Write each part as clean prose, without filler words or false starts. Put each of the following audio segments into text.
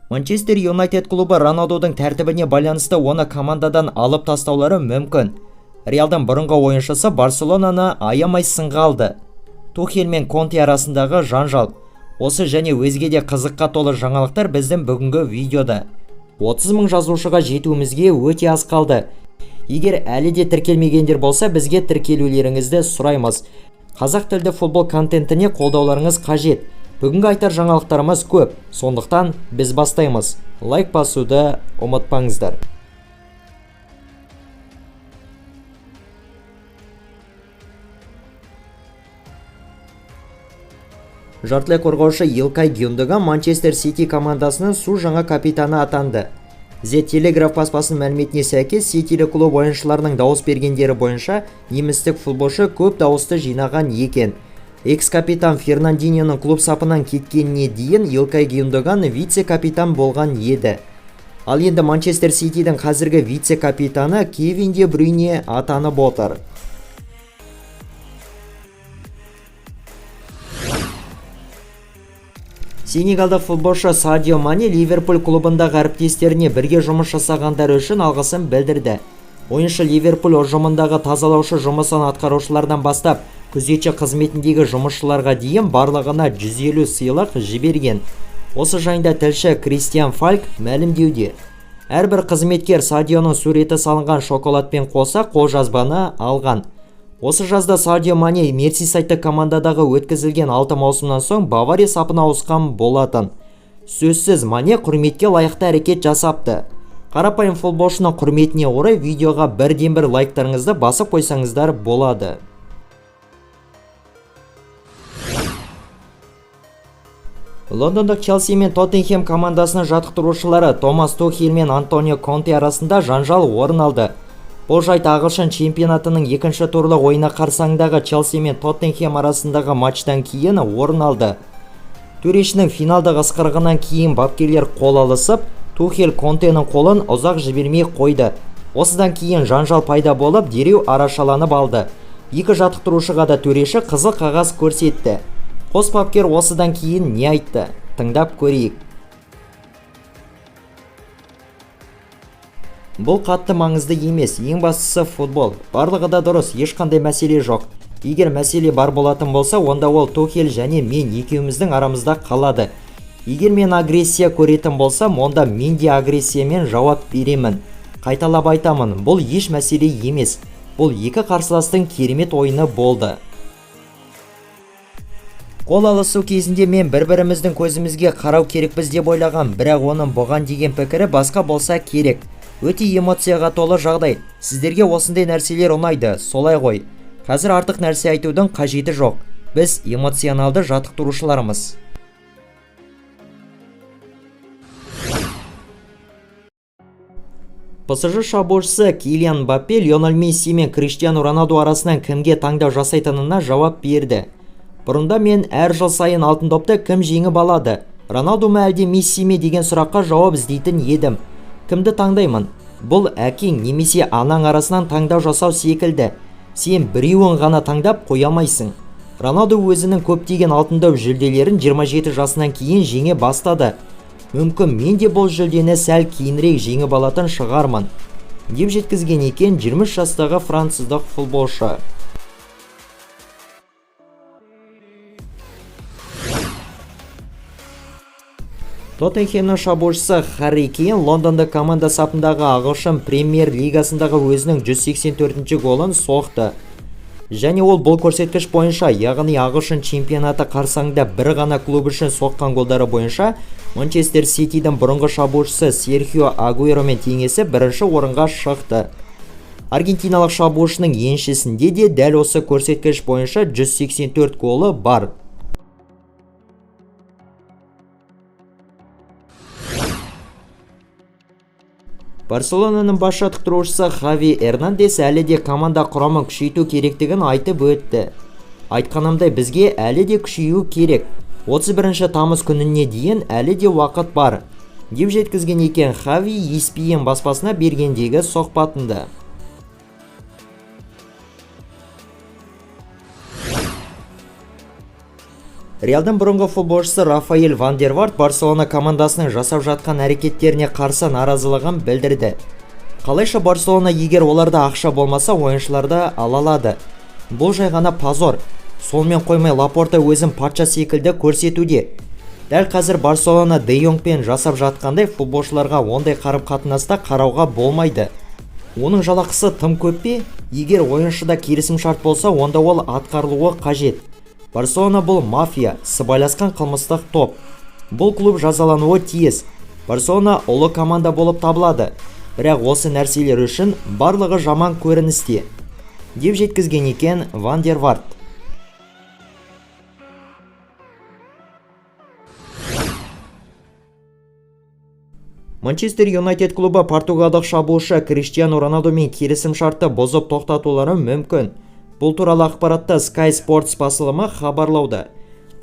Манчестер Юнайтед клубы Роналдудың тәртібіне байланысты оны командадан алып тастаулары мүмкін. Реалдың бұрынғы ойыншысы Барселонаны аямай сынға алды. Тухель мен Конте арасындағы жанжал. Осы және өзге де қызыққа толы жаңалықтар біздің бүгінгі видеода. 30 мың жазылушыға жетуімізге өте аз қалды. Егер әлі де тіркелмегендер болса, бізге тіркелулеріңізді сұраймыз. Қазақ тілді футбол контентіне қолдауларыңыз қажет. Бүгінгі айтар жаңалықтарымыз көп, сондықтан біз бастаймыз. Лайк басуды ұмытпаңыздар. Жартылай қорғаушы Илкай Гюндоган Манчестер Сити командасының су жаңа капитаны атанды. The Telegraph баспасының мәліметіне сәйкес, Ситилік клуб ойыншыларының дауыс бергендері бойынша немістік футболшы көп дауысты жинаған екен. Экс-капитан Фернандиньоның клуб сапынан кеткеніне дейін Илкай Гюндоган вице-капитан болған еді. Ал енді Манчестер Ситидің қазіргі вице-капитаны Кевин Де Брюйне атанып отыр. Сенегалдық футболшы Садио Мане Ливерпуль клубындағы әріптестеріне бірге жұмыс жасағандары үшін алғысын білдірді. Ойыншы Ливерпуль ұжымындағы тазалаушы жұмысын атқарушылардан бастап, күзетші қызметіндегі жұмысшыларға дейін барлығына 150 сыйлық жіберген. Осы жайында тілші Кристиан Фальк мәлімдеуде. Әрбір қызметкер Садионың суреті салынған шоколадпен қоса қолжазбаны алған. Осы жазда Садио Мане Мерсисайдты командадағы өткізілген 6 маусымнан соң Бавария сапына ауысқан болатын. Сөзсіз Мане құрметке лайықты әрекет жасапты. Қарапайым футболшының құрметіне орай видеоға бірден-бір лайктарыңызды басып қойсаңыздар болады. Лондондық Челси мен Тоттенхем командасының жаттықтырушылары Томас Тухель мен Антонио Конте арасында жанжал орын алды. Бұл жайт ағылшын чемпионатының екінші турлық ойыны қарсаңындағы Челси мен Тоттенхем арасындағы матчтан кейін орын алды. Төрешінің финалдық ысқырығынан кейін бапкерлер қол алысып, Тухель Контенің қолын ұзақ жібермей қойды. Осыдан кейін жанжал пайда болып, дереу арашаланып алды. Екі жаттықтырушыға да төреші қызыл қағаз көрсетті. Қос бапкер осыдан кейін не айтты? Тыңдап көрейік. Бұл қатты маңызды емес, ең бастысы футбол. Барлығы да дұрыс, ешқандай мәселе жоқ. Егер мәселе бар болатын болса, онда ол Тухель және мен екеуміздің арамызда қалады. Егер мен агрессия көретін болсам, онда мен де агрессиямен жауап беремін. Қайталап айтамын, бұл еш мәселе емес. Бұл екі қарсыластың керемет ойыны болды. Қол алысу кезінде мен бір-біріміздің көзімізге қарау керекпіз деп ойлаған, бірақ оның бұған деген пікірі басқа болса керек. Өте эмоцияға толы жағдай. Сіздерге осындай нәрселер ұнайды, солай ғой. Қазір артық нәрсе айтудың қажеті жоқ. Біз эмоционалды жаттықтырушылармыз. PSG шабуылшысы Килиан Мбаппе Лионель Месси мен Криштиану Роналду арасынан кімге таңдау жасайтынына жауап берді. Бұрында мен әр жыл сайын алтын допты кім жеңіп алады? Роналду ма әлде Месси ме деген сұраққа жауап іздейтін едім. Кімді таңдаймын? Бұл әкең немесе анаң арасынан таңдау жасау секілді. Сен біреуін ғана таңдап қойамайсың. Роналду өзінің көптеген алтын доп жүлделерін 27 жасынан кейін жеңе бастады. Мүмкін мен де бұл жүлдені сәл кейінірек жеңіп алатын шығармын, деп жеткізген екен 23 жастағы француздық футболшы. Тоттенхемнің шабуылшысы Харри Кейн Лондонда команда сапындағы ағылшын премьер лигасындағы өзінің 184-ші голын соқты. Және ол бұл көрсеткіш бойынша, яғни ағылшын чемпионаты қарсаңында бір ғана клуб үшін соққан голдары бойынша Манчестер Ситидің бұрынғы шабуылшысы Серхио Агуэромен теңесі бірінші орынға шықты. Аргентиналық шабуылшының еншісінде де дәл осы көрсеткіш бойынша 184 голы бар. Барселонаның бас жаттықтырушысы Хави Эрнандес әлі де команда құрамын күшейту керектігін айтып өтті. Айтқанымдай, бізге әлі де күшею керек. 31 тамыз күніне дейін әлі де уақыт бар, деп жеткізген екен Хави ESPN баспасына бергендегі сұхбатында. Реалдың бұрынғы футболшысы Рафаэль Ван дер Варт Барселона командасының жасап жатқан әрекеттеріне қарсы наразылығын білдірді. Қалайша Барселона егер оларда ақша болмаса ойыншыларды ала алады. Бұл жай ғана позор. Сонымен қоймай Лапорта өзін патша секілді көрсетуде. Дәл қазір Барселона Де Йонгпен жасап жатқандай футболшыларға ондай қарым-қатынаста қарауға болмайды. Оның жалақысы тым көп пе? Егер ойыншыда келісім шарт болса, онда ол атқарылуы қажет. Барселона бұл мафия, сыбайласқан қылмыстық топ. Бұл клуб жазалануы тиіс. Барселона ұлы команда болып табылады. Бірақ осы нәрселер үшін барлығы жаман көріністе, деп жеткізген екен Ван дер Варт. Манчестер Юнайтед клубы португалдық шабуылшы Криштиану Роналдумен келісім шартты бұзып тоқтатулары мүмкін. Бұл туралы ақпаратты Sky Sports басылымы хабарлауда.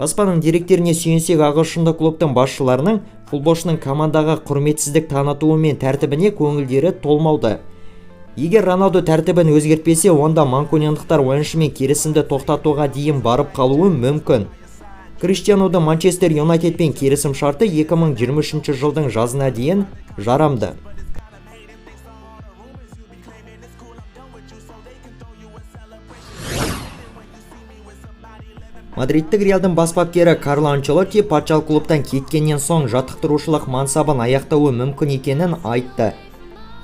Баспаның деректеріне сүйенсек, ағылшындық клубтың басшыларының футболшының командаға құрметсіздік танытуы мен тәртібіне көңілдері толмауда. Егер Роналду тәртібін өзгертпесе, онда манкуниандықтар ойыншымен келісімді тоқтатуға дейін барып қалуы мүмкін. Криштиануды Манчестер Юнайтедпен келісім шарты 2023 жылдың жазына дейін жарамды. Мадридтік Реалдың бас бапкері Карло Анчелотти патшалық клубтан кеткеннен соң жаттықтырушылық мансабын аяқтауы мүмкін екенін айтты.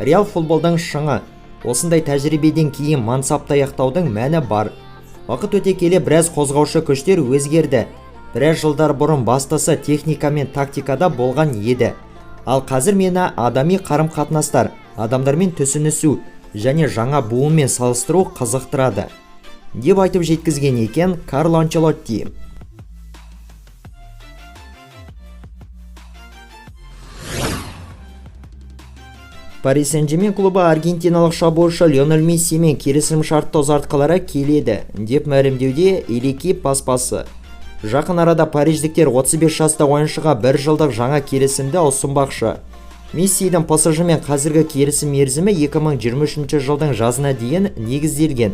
Реал футболдың шыңы. Осындай тәжірибеден кейін мансапты аяқтаудың мәні бар. Уақыт өте келе біраз қозғаушы күштер өзгерді. Біраз жылдар бұрын бастысы техника мен тактикада болған еді. Ал қазір мені адами қарым-қатынастар, адамдармен түсінісу және жаңа буынмен салыстыру қызықтырады, деп айтып жеткізген екен Карло Анчелотти. Пари Сен-Жермен клубы аргентиналық шабуылшы Лионель Мессимен келісім шартты ұзартқылары келеді, деп мәлімдеуде L'équipe баспасы. Жақын арада париждіктер 35 жаста ойыншыға 1 жылдық жаңа келісімді ұсынбақшы. Мессидің PSG мен қазіргі келісім мерзімі 2023 жылдың жазына дейін негізделген.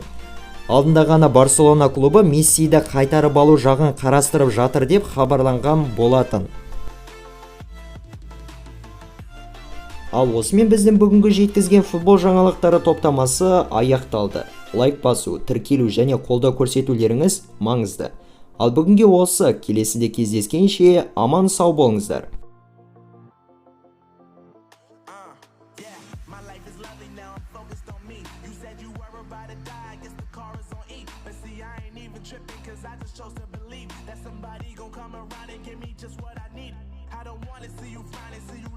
Алдында ғана Барселона клубы Мессиді қайтарып алу жағын қарастырып жатыр деп хабарланған болатын. Ал осымен біздің бүгінгі жеткізген футбол жаңалықтары топтамасы аяқталды. Лайк басу, тіркелу және қолдау көрсетулеріңіз маңызды. Ал бүгінге осы, келесіде кездескенше аман сау болыңыздар. I don't wanna see you finally see you